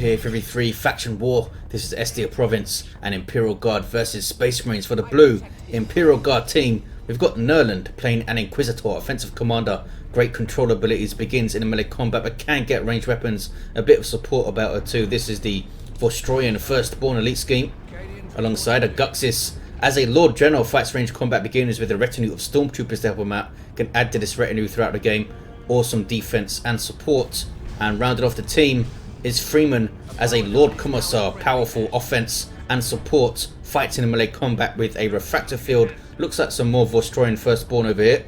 here, 3v3 faction war. This is Estia Province and Imperial Guard versus Space Marines. For the blue Imperial Guard team, we've got Nurland playing an Inquisitor, offensive commander. Great control abilities, begins in a melee combat but can get ranged weapons. A bit of support about her too. This is the Vostroyan Firstborn elite scheme. Alongside Aguxyz, as a Lord General, fights range combat beginners with a retinue of Stormtroopers to help him out. Can add to this retinue throughout the game. Awesome defense and support. And rounded off the team is Freeman as a Lord Commissar, powerful offense and support, fights in a melee combat with a refractor field. Looks like some more Vostroyan Firstborn over here.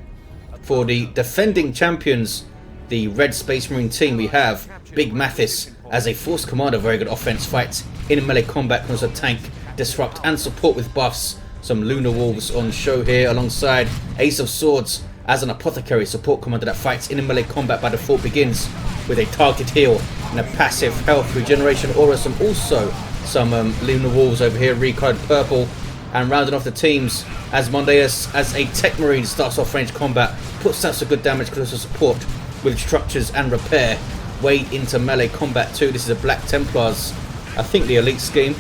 For the defending champions, the Red Space Marine team, we have Big Mathis as a Force Commander, very good offense, fights in a melee combat, as a tank, disrupt and support with buffs. Some Lunar Wolves on show here, alongside Ace of Swords as an Apothecary, support commander that fights in a melee combat by default, begins with a targeted heal and a passive health regeneration aura. Some Lunar Wolves over here, recolored purple. And rounding off the teams, Asmondeus as a Techmarine, starts off range combat, puts out some good damage, close to support with structures and repair. Way into melee combat too. This is a Black Templars, I think the elite scheme,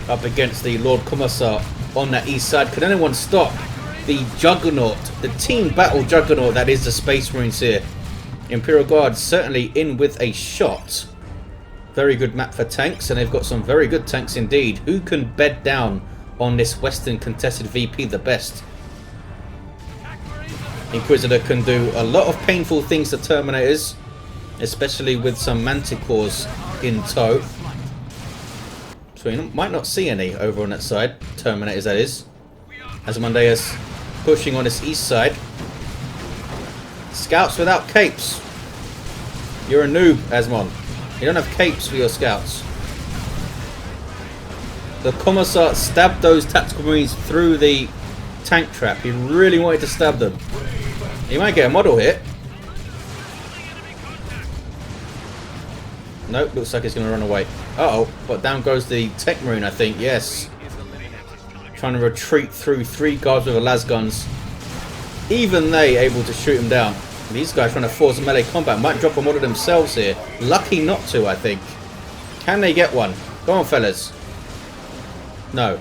up against the Lord Commissar on that east side. Can anyone stop the Juggernaut, the team battle Juggernaut that is the Space Marines here? Imperial Guard certainly in with a shot. Very good map for tanks, and they've got some very good tanks indeed. Who can bed down on this Western contested VP the best? Inquisitor can do a lot of painful things to Terminators, especially with some Manticores in tow. So you might not see any over on that side, Terminators that is. Asmondeus pushing on this east side. Scouts without capes. You're a noob, Asmon. You don't have capes for your scouts. The Commissar stabbed those tactical marines through the tank trap. He really wanted to stab them. He might get a model hit. Nope, looks like he's going to run away. Uh-oh, but down goes the Techmarine, I think. Yes. Trying to retreat through 3 guards with las guns. Even they able to shoot him down. These guys trying to force a melee combat. Might drop a model themselves here. Lucky not to, I think. Can they get one? Go on, fellas. No.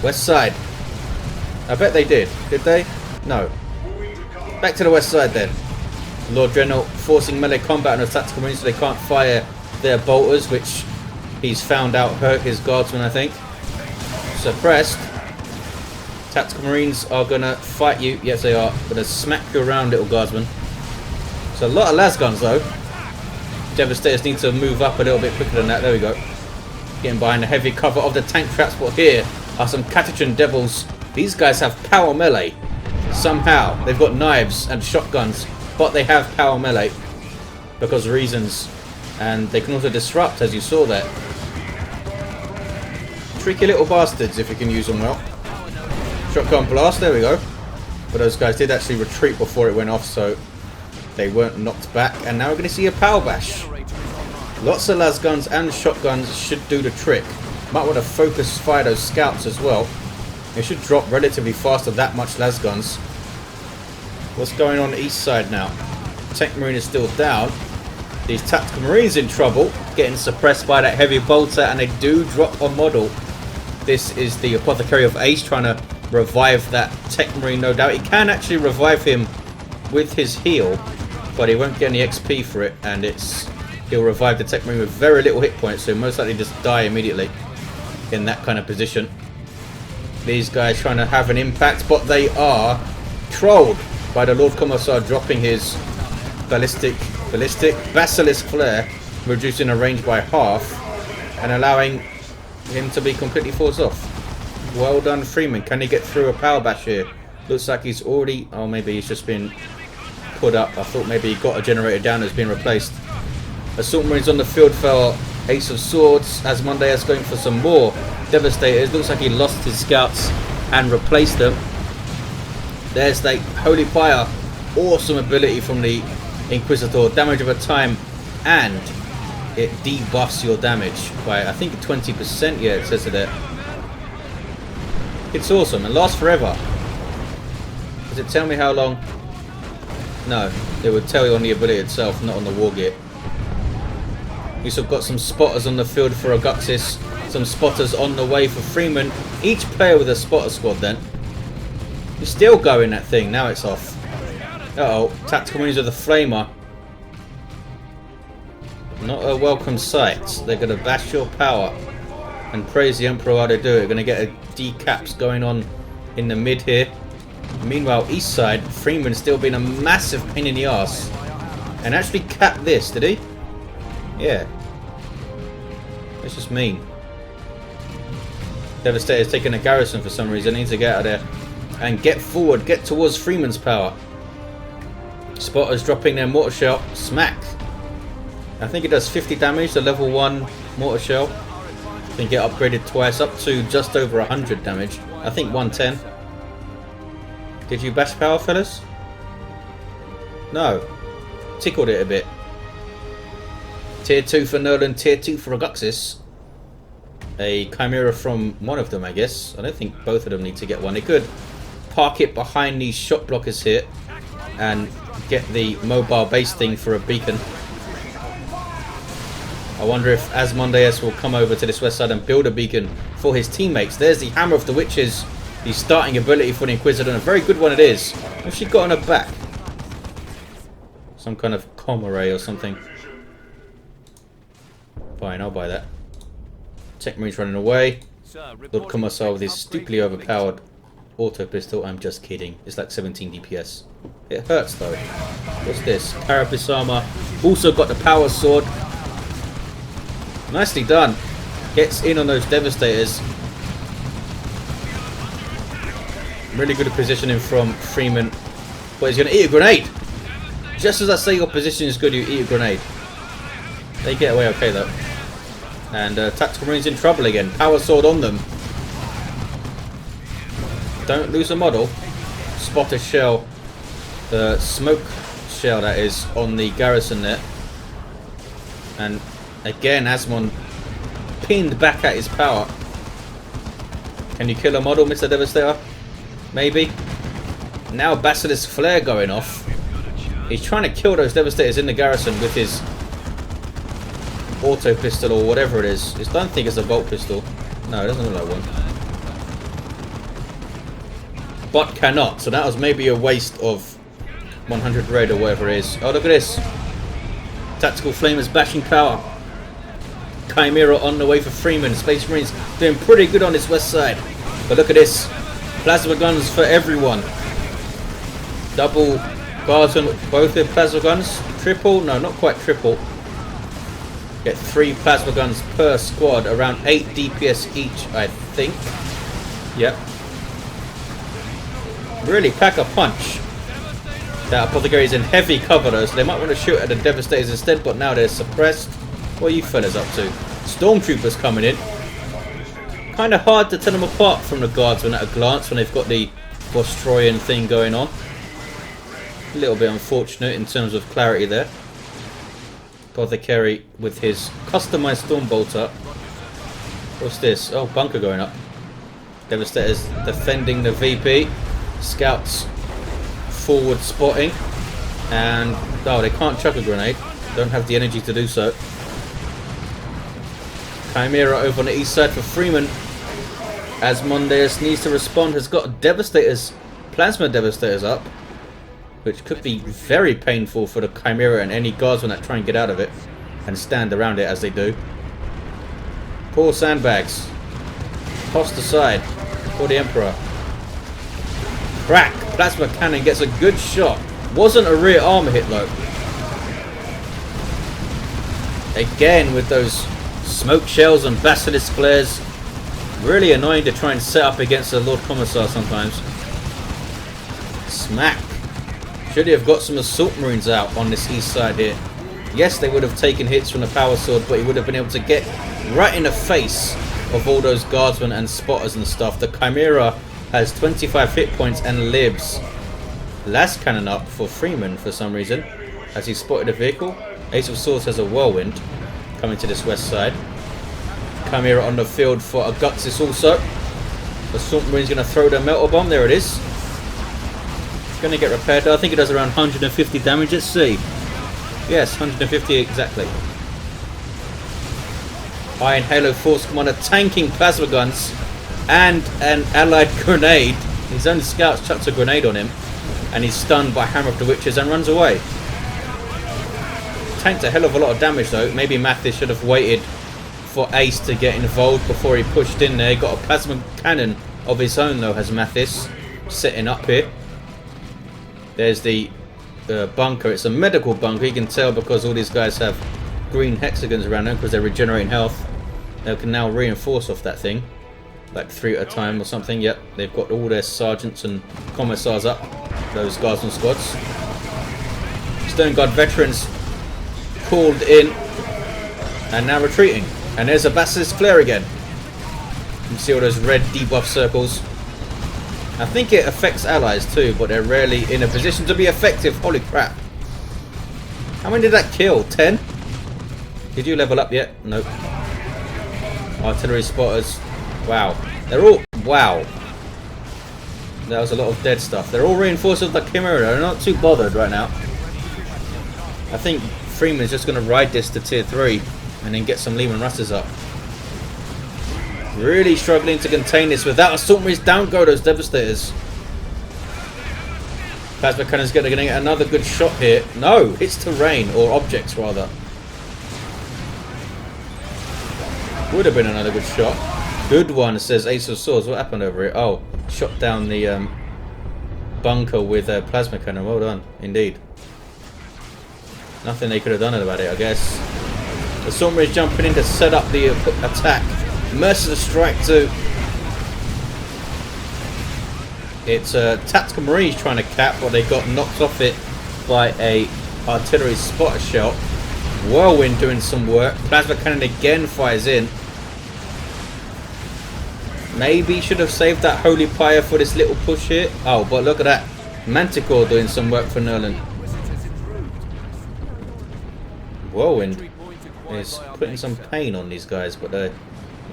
West side. I bet they did. Did they? No. Back to the west side then. Lord General forcing melee combat on the tactical marines so they can't fire their bolters, which he's found out hurt his guardsmen, I think. Suppressed. Tactical marines are gonna fight you. Yes, they are. Gonna smack you around, little guardsmen. It's a lot of las guns though. Devastators need to move up a little bit quicker than that. There we go. Getting behind the heavy cover of the tank traps, but here are some Catachan Devils. These guys have power melee. Somehow they've got knives and shotguns, but they have power melee because of reasons, and they can also disrupt, as you saw there. Tricky little bastards if you can use them well. Shotgun blast, there we go. But those guys did actually retreat before it went off, so they weren't knocked back. And now we're going to see a power bash. Lots of las guns and shotguns should do the trick. Might want to focus fire those scouts as well. They should drop relatively fast with that much las guns. What's going on the east side now? Techmarine is still down. These tactical marines in trouble, getting suppressed by that heavy bolter, and they do drop a model. This is the Apothecary of Ace trying to revive that Techmarine, no doubt. He can actually revive him with his heal, but he won't get any XP for it, and he'll revive the Techmarine with very little hit points, so most likely just die immediately in that kind of position. These guys trying to have an impact, but they are trolled by the Lord Commissar dropping his ballistic basilisk flare, reducing the range by half and allowing him to be completely forced off. Well done, Freeman. Can he get through a power bash here? Looks like he's already... oh, maybe he's just been put up. I thought maybe he got a generator down that's been replaced. Assault Marines on the field for Ace of Swords. Asmondeus going for some more Devastators. Looks like he lost his scouts and replaced them. There's the Holy Pyre. Awesome ability from the Inquisitor. Damage over time, and it debuffs your damage by, I think, 20%. Yeah, it says it there. It's awesome and lasts forever. Does it tell me how long? No, it would tell you on the ability itself, not on the war gear. We've still got some spotters on the field for Aguxyz. Some spotters on the way for Freeman. Each player with a spotter squad then. You're still going that thing. Now it's off. Uh-oh. Tactical Marines with a flamer. Not a welcome sight. They're going to bash your power. And praise the Emperor while they do it. We're going to get a decaps going on in the mid here. Meanwhile, east side, Freeman still being a massive pain in the arse. And actually capped this, did he? Yeah. That's just mean. Devastator's taking a garrison for some reason. Needs to get out of there and get forward, get towards Freeman's power. Spotters dropping their mortar shell. Smack. I think it does 50 damage, the level 1 mortar shell. Can get upgraded twice up to just over 100 damage. I think 110. Did you bash power, fellas? No. Tickled it a bit. Tier 2 for Nurland, Tier 2 for Aguxyz. A Chimera from one of them, I guess. I don't think both of them need to get one. They could park it behind these shot blockers here and get the mobile base thing for a beacon. I wonder if Asmondeus will come over to this west side and build a beacon for his teammates. There's the Hammer of the Witches, the starting ability for the Inquisitor, and a very good one it is. What's she got on her back? Some kind of Commissar or something. Fine, I'll buy that. Techmarine's running away. Lord Commissar with his stupidly overpowered auto pistol. I'm just kidding. It's like 17 DPS. It hurts though. What's this? Carapace armor. Also got the power sword. Nicely done. Gets in on those devastators. Really good positioning from Freeman. But he's going to eat a grenade. Just as I say your position is good, you eat a grenade. They get away okay though. And Tactical Marine's in trouble again. Power sword on them. Don't lose a model. Spot a shell. The smoke shell that is on the garrison there. And again, Asmon pinned back at his power. Can you kill a model, Mr. Devastator? Maybe. Now Basilisk Flare going off. He's trying to kill those Devastators in the garrison with his auto pistol or whatever it is. I don't think it's a bolt pistol. No, it doesn't look like one. But cannot. So that was maybe a waste of 100 red or whatever it is. Oh, look at this. Tactical Flamers bashing power. Chimera on the way for Freeman. Space Marines doing pretty good on this west side. But look at this. Plasma guns for everyone. Double guards on both their plasma guns. Triple? No, not quite triple. Get 3 plasma guns per squad. Around 8 DPS each, I think. Yep. Really pack a punch. That Apothecary is in heavy cover though, so they might want to shoot at the Devastators instead, but now they're suppressed. What are you fellas up to? Stormtroopers coming in. Kind of hard to tell them apart from the Guardsmen at a glance when they've got the Vostroyan thing going on. A little bit unfortunate in terms of clarity there. Apothecary with his customized Stormbolter. What's this? Oh, bunker going up. Devastators defending the VP. Scouts forward spotting. And, oh, they can't chuck a grenade. Don't have the energy to do so. Chimera over on the east side for Freeman. Asmondeus needs to respond. Has got Devastators, Plasma Devastators up, which could be very painful for the Chimera and any Guardsmen that try and get out of it and stand around it as they do. Poor sandbags. Tossed aside for the Emperor. Crack! Plasma Cannon gets a good shot. Wasn't a rear armor hit though. Again with those smoke shells and basilisk flares. Really annoying to try and set up against the Lord Commissar sometimes. Smack. Should he have got some assault marines out on this east side here? Yes, they would have taken hits from the power sword, but he would have been able to get right in the face of all those guardsmen and spotters and stuff. The Chimera has 25 hit points and lives. Last cannon up for Freeman for some reason. Has he spotted a vehicle? Ace of Swords has a whirlwind coming to this west side. Chimera on the field for Aguxyz also. The Assault Marine's going to throw the Melter Bomb. There it is. It's going to get repaired. I think it does around 150 damage. Let's see. Yes, 150 exactly. Iron Halo Force Commander tanking plasma guns and an allied grenade. His own scouts chucks a grenade on him, and he's stunned by Hammer of the Witches and runs away. Tanked a hell of a lot of damage though. Maybe Mathis should have waited for Ace to get involved before he pushed in there. He got a plasma cannon of his own though, has Mathis, setting up here. There's the bunker. It's a medical bunker. You can tell because all these guys have green hexagons around them because they're regenerating health. They can now reinforce off that thing, like 3 at a time or something. Yep, they've got all their sergeants and commissars up, those guardsman squads. Stone Guard veterans called in and now retreating. And there's a Basilisk Flare again. You can see all those red debuff circles. I think it affects allies too, but they're rarely in a position to be effective. Holy crap. How many did that kill? 10? Did you level up yet? Nope. Artillery spotters. Wow. They're all... Wow. That was a lot of dead stuff. They're all reinforced with the Chimera. They're not too bothered right now. I think Freeman's just going to ride this to tier 3 and then get some Lehman Rusters up. Really struggling to contain this without Assault Marines. Down go those Devastators. Plasma Cannon's going to get another good shot here. No, it's terrain, or objects rather. Would have been another good shot. Good one, says Ace of Swords. What happened over here? Oh, shot down the bunker with a Plasma Cannon. Well done, indeed. Nothing they could have done about it, I guess. The Assault Marines jumping in to set up the attack. Merciless Strike too. It's Tactical Marines trying to cap, but they got knocked off it by a artillery spotter shot. Whirlwind doing some work. Plasma Cannon again fires in. Maybe should have saved that Holy Pyre for this little push here. Oh, but look at that. Manticore doing some work for Nurland. Whirlwind is putting some pain on these guys, but they're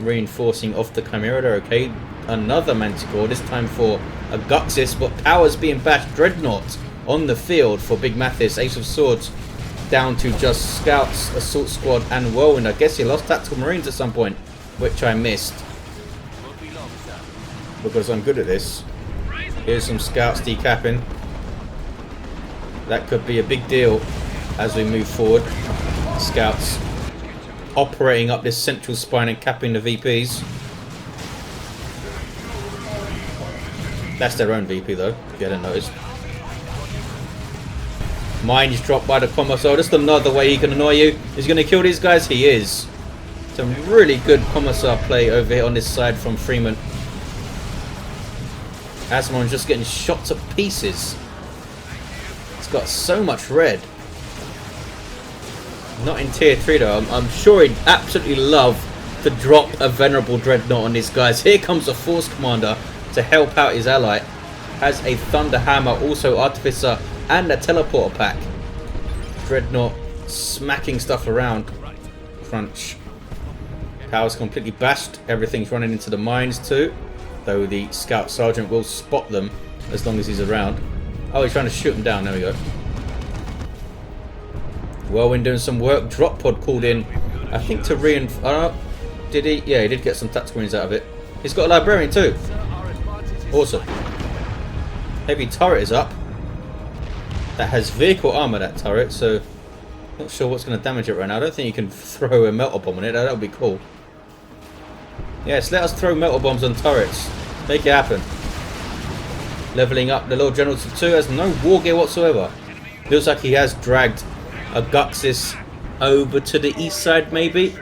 reinforcing off the Chimera. They're okay. Another Manticore, this time for Aguxyz, but Power's being bashed. Dreadnought on the field for Big Mathis. Ace of Swords down to just Scouts, Assault Squad and Whirlwind. I guess he lost Tactical Marines at some point, which I missed because I'm good at this. Here's some Scouts decapping. That could be a big deal as we move forward. Scouts operating up this central spine and capping the VPs. That's their own VP though, if you hadn't noticed. Mines dropped by the Commissar. Just another way he can annoy you. He's going to kill these guys? He is. Some really good Commissar play over here on this side from Freeman. Asmon's just getting shot to pieces. It's got so much red. Not in tier 3 though. I'm sure he'd absolutely love to drop a Venerable Dreadnought on these guys. Here comes a Force Commander to help out his ally. Has a Thunder Hammer, also Artificer and a Teleporter pack. Dreadnought smacking stuff around. Crunch. Power's completely bashed. Everything's running into the mines too. Though the Scout Sergeant will spot them as long as he's around. Oh, he's trying to shoot them down. There we go. Whirlwind doing some work. Drop Pod called in, I think, to reinforce. Did he? Yeah, he did get some Tactical Marines out of it. He's got a Librarian too. Awesome. Heavy turret is up. That has vehicle armor, that turret, so not sure what's going to damage it right now. I don't think you can throw a Melter Bomb on it. That would be cool. Yes, let us throw Melter Bombs on turrets. Make it happen. Leveling up the Lord General to 2. Has no war gear whatsoever. Feels like he has dragged Aguxyz over to the east side, maybe.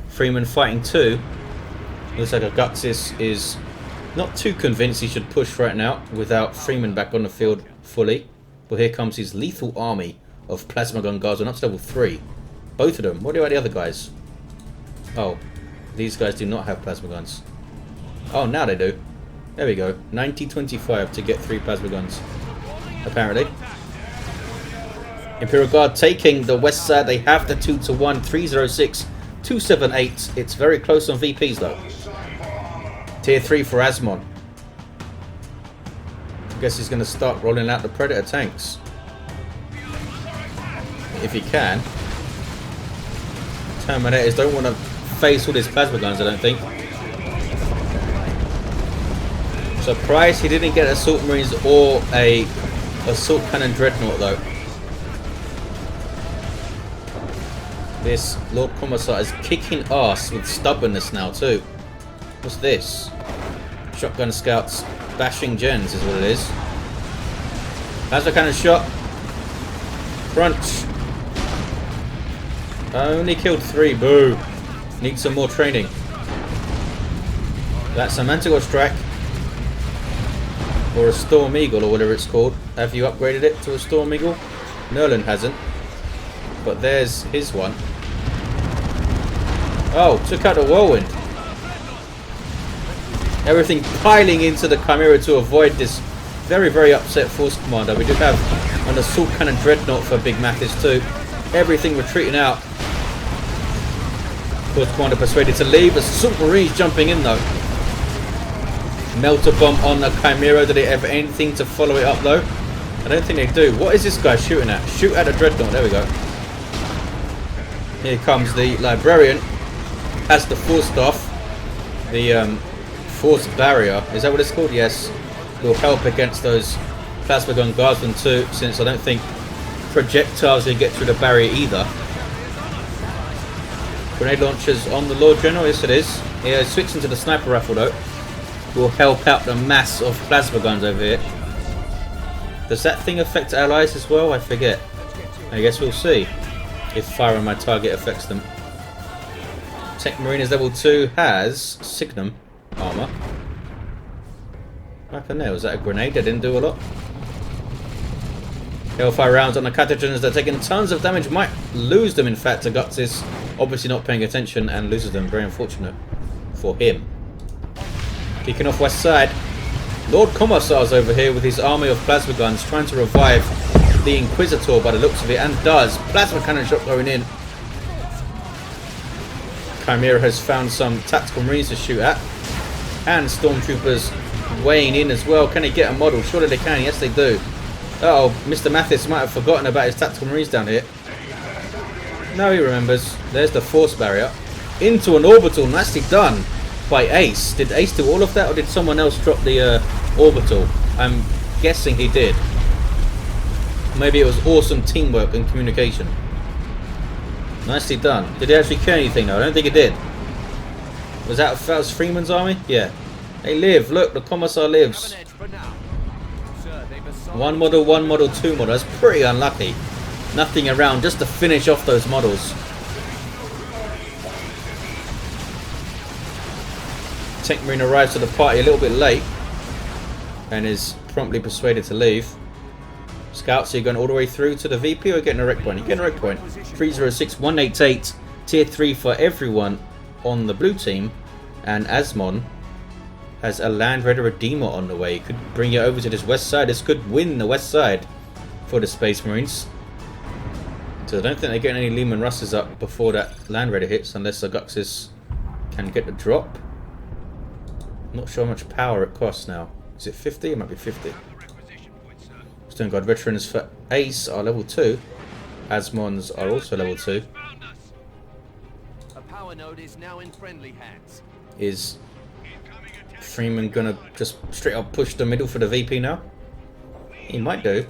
Freeman fighting 2. Looks like Aguxyz is not too convinced he should push right now without Freeman back on the field fully. Well, here comes his lethal army of Plasma Gun Guards. We're up to level 3. Both of them. What about the other guys? Oh, these guys do not have Plasma Guns. Oh, now they do. There we go. 90-25 to get 3 Plasma Guns. Apparently. Imperial Guard taking the west side. They have the 2-1. 306. 278. It's very close on VPs though. Tier 3 for Asmon. I guess he's going to start rolling out the Predator tanks. If he can. Terminators don't want to face all these plasma guns, I don't think. Surprised he didn't get assault marines or a assault cannon dreadnought though. This Lord Commissar is kicking ass with stubbornness now too. What's this? Shotgun scouts bashing gens is what it is. Plasma cannon shot. Crunch. Only killed 3. Boo. Need some more training. That's a Manticore Strike. Or a Storm Eagle or whatever it's called. Have you upgraded it to a Storm Eagle? Nurland hasn't. But there's his one. Oh, took out the Whirlwind. Everything piling into the Chimera to avoid this very, very upset force commander. We do have an assault cannon dreadnought for Big Mathis too. Everything retreating out. Force commander persuaded to leave. Assault marines jumping in though. Melter bomb on the Chimera. Do they have anything to follow it up though? I don't think they do. What is this guy shooting at? Shoot at a dreadnought. There we go. Here comes the librarian. Has the force staff. The force barrier. Is that what it's called? Yes. Will help against those plasma gun guardsmen too, since I don't think projectiles will get through the barrier either. Grenade launchers on the Lord General. Yes, it is. Yeah, switching to the sniper rifle though. Will help out the mass of plasma guns over here. Does that thing affect allies as well? I forget. I guess we'll see if fire on my target affects them. Techmarine is level 2, has Signum armor. What happened there? Was that a grenade? That didn't do a lot. Hellfire rounds on the Catagens. They're taking tons of damage. Might lose them in fact. Aguxyz obviously not paying attention and loses them. Very unfortunate for him. Kicking off west side. Lord Commissar's over here with his army of plasma guns trying to revive the Inquisitor by the looks of it, and does. Plasma cannon shot going in. Chimera has found some tactical marines to shoot at. And stormtroopers weighing in as well. Can they get a model? Surely they can. Yes, they do. Uh oh, Mr. Mathis might have forgotten about his tactical marines down here. No, he remembers. There's the force barrier. Into an orbital. Nicely done by Ace. Did Ace do all of that, or did someone else drop the orbital? I'm guessing he did. Maybe it was awesome teamwork and communication. Nicely done. Did he actually kill anything though? I don't think it did. Was that Freeman's army? Yeah. They live. Look, the Commissar lives. One model, two model. That's pretty unlucky. Nothing around just to finish off those models. Techmarine arrives to the party a little bit late and is promptly persuaded to leave. Scouts, are you going all the way through to the VP or getting a rec point? You're getting a rec point. 306188, tier 3 for everyone on the blue team. And Asmon has a Land Raider Redeemer on the way. Could bring you over to this west side. This could win the west side for the Space Marines. So I don't think they're getting any Lehman Russes up before that Land Raider hits, unless Aguxyz can get the drop. I'm not sure how much power it costs now. Is it 50? It might be 50. Stone Guard veterans for Ace are level 2. Asmon's are also level 2. A power node is now in friendly hands. Is Freeman gonna just straight up push the middle for the VP now? He might do.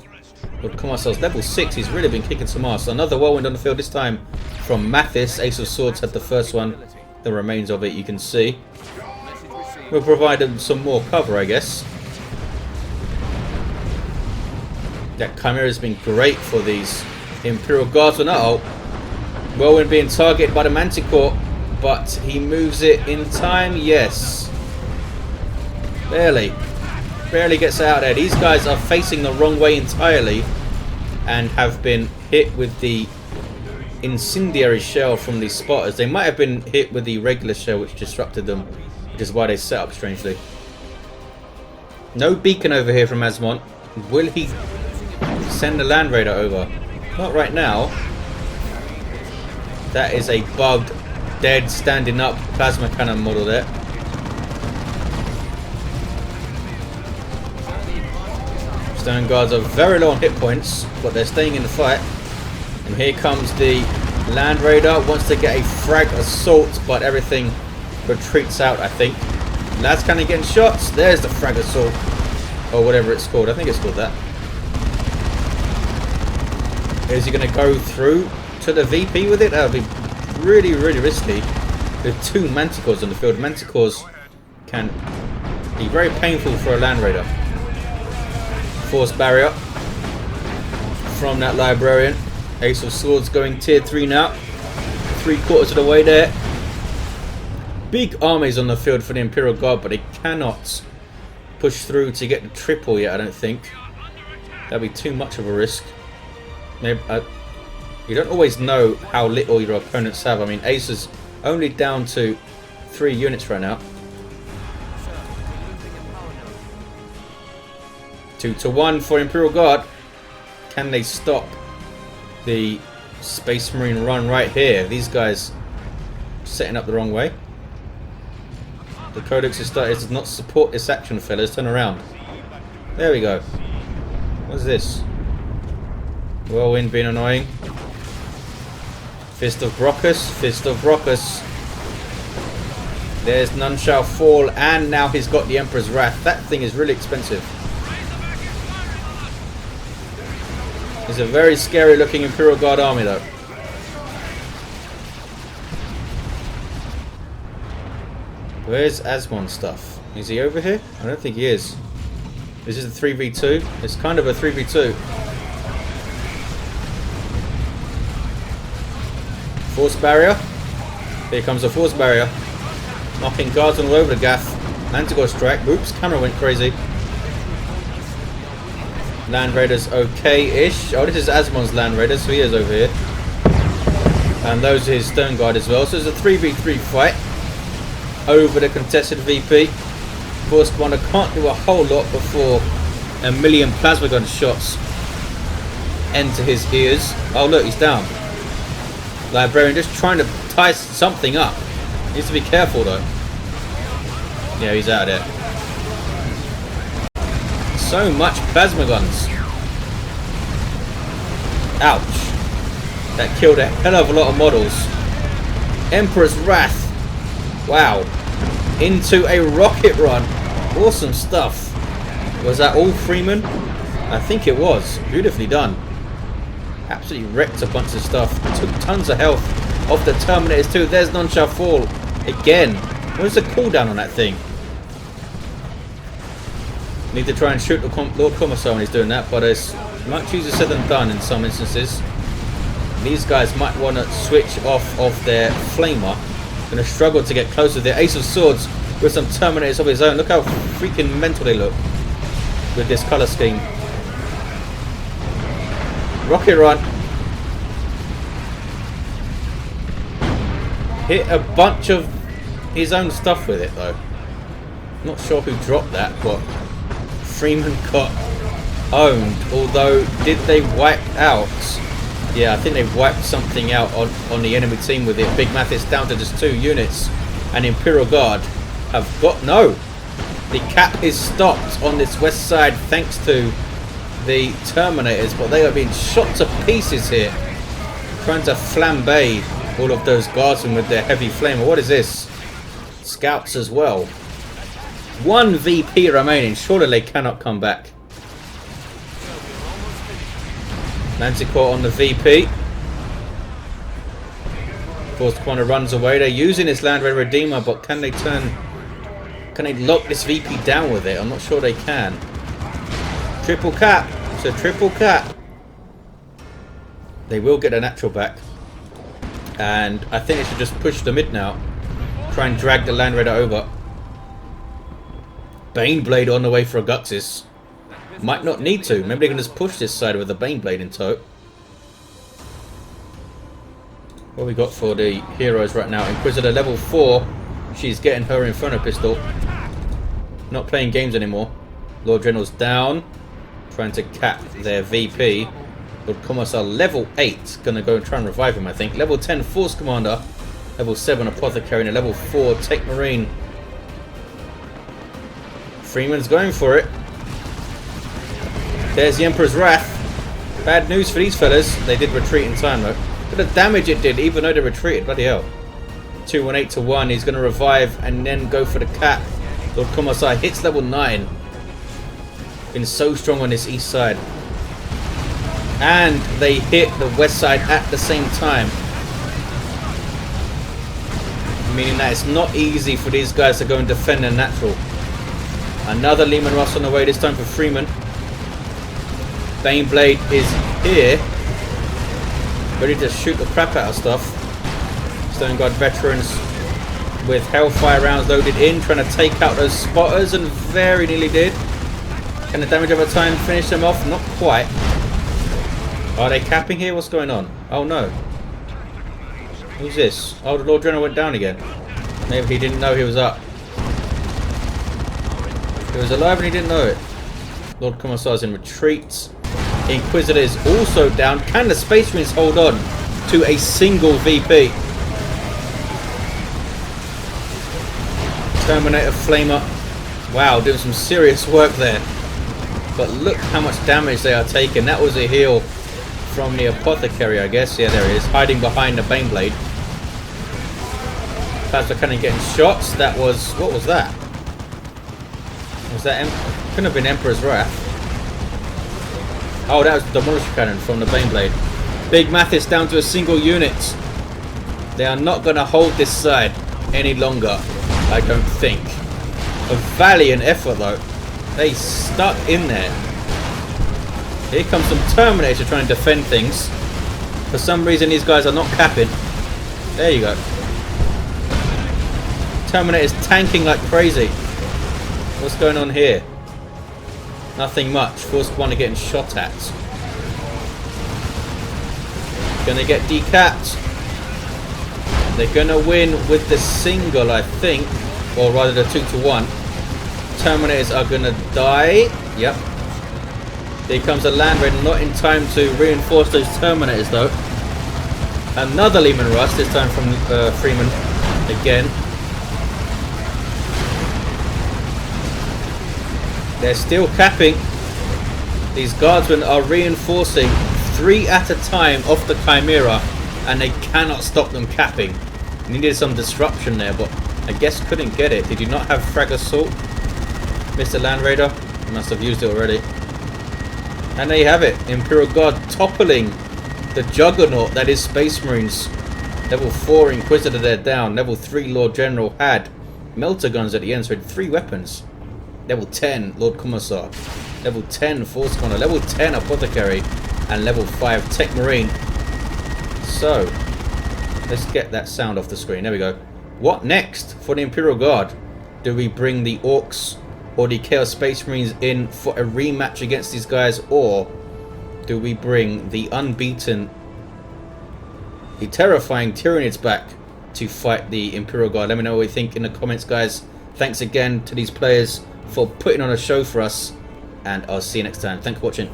Lord Commissar's level 6. He's really been kicking some ass. Another whirlwind on the field, this time from Mathis. Ace of Swords had the first one. The remains of it you can see. We'll provide him some more cover, I guess. That Chimera has been great for these Imperial Guardsmen. Uh-oh. Whirlwind being targeted by the Manticore, but he moves it in time. Yes. Barely. Barely gets out there. These guys are facing the wrong way entirely and have been hit with the incendiary shell from the spotters. They might have been hit with the regular shell which disrupted them, which is why they set up strangely. No beacon over here from Asmon. Will he send the Land Raider over? Not right now. That is a bugged, dead, standing up plasma cannon model there. Stone Guards are very low on hit points, but they're staying in the fight. And here comes the Land Raider wants to get a frag assault, but everything retreats out, I think. Lad's kind of getting shots. There's the frag assault. Or whatever it's called. I think it's called that. Is he going to go through to the VP with it? That would be really, really risky. With 2 Manticores on the field. Manticores can be very painful for a Land Raider. Force barrier from that Librarian. Ace of Swords going tier 3 now. 3/4 of the way there. Big armies on the field for the Imperial Guard, but they cannot push through to get the triple yet, I don't think. That'd be too much of a risk. Maybe, you don't always know how little your opponents have. I mean, Ace is only down to 3 units right now. 2-1 for Imperial Guard. Can they stop the Space Marine run right here? These guys setting up the wrong way. The Codex is starting to not support this action, fellas. Turn around. There we go. What's this? Whirlwind being annoying. Fist of Brockus. Fist of Brockus. There's None Shall Fall, and now he's got the Emperor's Wrath. That thing is really expensive. It's a very scary looking Imperial Guard army though. Where's Asmon's stuff? Is he over here? I don't think he is. This is a 3v2. It's kind of a 3v2. Force barrier. Here comes a force barrier. Knocking guards all over the gaff. Manticore strike. Oops, camera went crazy. Land Raiders okay-ish. Oh, this is Asmon's Land Raiders, so he is over here. And those are his Stone Guard as well. So it's a 3v3 fight over the contested VP. Force Commander can't do a whole lot before a million plasma gun shots enter his ears. Oh look, he's down. Librarian just trying to tie something up. Needs to be careful though. Yeah, he's out of there. So much plasma guns. Ouch. That killed a hell of a lot of models. Emperor's Wrath. Wow. Into a rocket run. Awesome stuff. Was that all Freeman? I think it was. Beautifully done. Absolutely wrecked a bunch of stuff. Took tons of health off the Terminators too. There's None Shall Fall. Again. What is the cooldown on that thing? Need to try and shoot the Lord Commissar when he's doing that, but it's much easier said than done in some instances. These guys might want to switch off of their Flamer. Going to struggle to get close with their Ace of Swords with some Terminators of his own. Look how freaking mental they look with this colour scheme. Rocket run. Hit a bunch of his own stuff with it though. Not sure who dropped that, but Freeman got owned. Although, did they wipe out? Yeah, I think they wiped something out on the enemy team with it. Big Mathis down to just 2 units. And Imperial Guard have got... No! The cap is stopped on this west side thanks to the Terminators. But they are being shot to pieces here. Trying to flambe all of those guardsmen with their heavy flamer. What is this? Scouts as well. 1 VP remaining. Surely they cannot come back. Manticore on the VP. Force Commander runs away. They're using this Land Raider Redeemer, but can they lock this VP down with it? I'm not sure they can. Triple cap. It's a triple cap. They will get a natural back. And I think they should just push the mid now. Try and drag the Land Raider over. Baneblade on the way for Aguxyz. Might not need to. Maybe they can just push this side with a Baneblade in tow. What we got for the heroes right now? Inquisitor level 4. She's getting her Inferno pistol. Not playing games anymore. Lord General's down. Trying to cap their VP. Lord Commissar level 8. Gonna go and try and revive him, I think. Level 10 Force Commander. Level 7 Apothecary. And a level 4 Techmarine. Freeman's going for it. There's the Emperor's Wrath. Bad news for these fellas. They did retreat in time though. Look at the damage it did, even though they retreated. Bloody hell. 218 to 1. He's going to revive and then go for the cap. Lord Commissar hits level 9. Been so strong on this east side. And they hit the west side at the same time. Meaning that it's not easy for these guys to go and defend their natural. Another Lehman Russ on the way, this time for Freeman. Baneblade is here. Ready to shoot the crap out of stuff. Stone Guard veterans with Hellfire rounds loaded in, trying to take out those spotters, and very nearly did. Can the damage over time finish them off? Not quite. Are they capping here? What's going on? Oh no. Who's this? Oh, the Lord General went down again. Maybe he didn't know he was up. He was alive and he didn't know it. Lord Commissar's in retreat. Inquisitor is also down. Can the Space Marines hold on to a single VP? Terminator Flamer. Wow, doing some serious work there. But look how much damage they are taking. That was a heal from the Apothecary, I guess. Yeah, there he is. Hiding behind the Baneblade. Plasma Cannon getting shots. That was... what was that? Was that... couldn't have been Emperor's Wrath. Oh, that was the Demolisher Cannon from the Baneblade. Big Mathis down to a single unit. They are not going to hold this side any longer, I don't think. A valiant effort, though. They stuck in there. Here comes some Terminators to try and defend things. For some reason, these guys are not capping. There you go. Terminators tanking like crazy. What's going on here? Nothing much. Force Commander getting shot at. Gonna get decapped. They're gonna win with the single, I think. Or rather the 2-to-1. Terminators are gonna die. Yep. Here comes a Land Raider, not in time to reinforce those Terminators though. Another Lehman Russ, this time from Freeman again. They're still capping. These guardsmen are reinforcing 3 at a time off the Chimera, and they cannot stop them capping. Needed some disruption there, but I guess couldn't get it. Did you not have Frag Assault, Mr. Land Raider? You must have used it already. And there you have it. Imperial Guard toppling the juggernaut that is Space Marines. Level 4 Inquisitor, they're down. Level 3 Lord General had melter guns at the end, so he had 3 weapons. Level 10 Lord Commissar. Level 10 Force Commander. Level 10 Apothecary. And level 5 Techmarine. So, let's get that sound off the screen. There we go. What next for the Imperial Guard? Do we bring the Orcs or the Chaos Space Marines in for a rematch against these guys? Or do we bring the unbeaten, the terrifying Tyranids back to fight the Imperial Guard? Let me know what you think in the comments, guys. Thanks again to these players for putting on a show for us. And I'll see you next time. Thanks for watching.